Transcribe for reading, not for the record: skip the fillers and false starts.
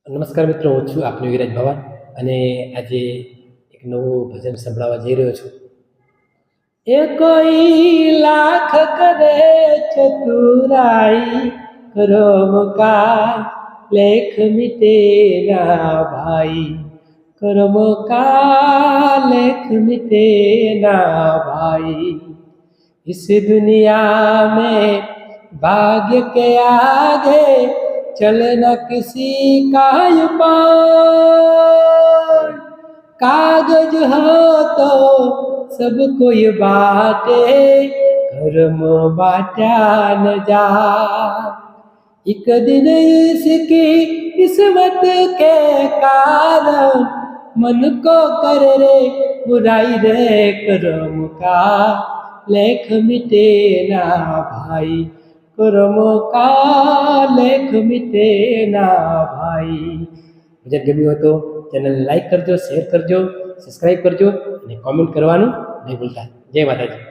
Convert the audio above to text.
નમસ્કાર મિત્રો, હું છું આપનો વિરાજ ભવાન અને આજે એક નવું ભજન સંભળાવવા જઈ રહ્યો છું. એ કોઈ લાખ કરે ચતુરાઈ, કર્મ કા લેખ मिटे ना भाई, कर्म का लेख मिटे ना भाई. इस दुनिया में भाग्य के आगे चलना किसी का उपाय. कागज हो तो सब कोई बाटे, कर्म बाटा न जा. एक दिन इसकी किस्मत के कारण मन को कर रे बुराई रे, कर्म का लेख मिटे ना भाई, कर्म का लेख मिटे ना भाई. ભજન ગમ્યું હોય તો ચેનલને લાઈક કરજો, શેર કરજો, સબસ્ક્રાઈબ કરજો અને કોમેન્ટ કરવાનું નહીં ભૂલતા. જય માતાજી.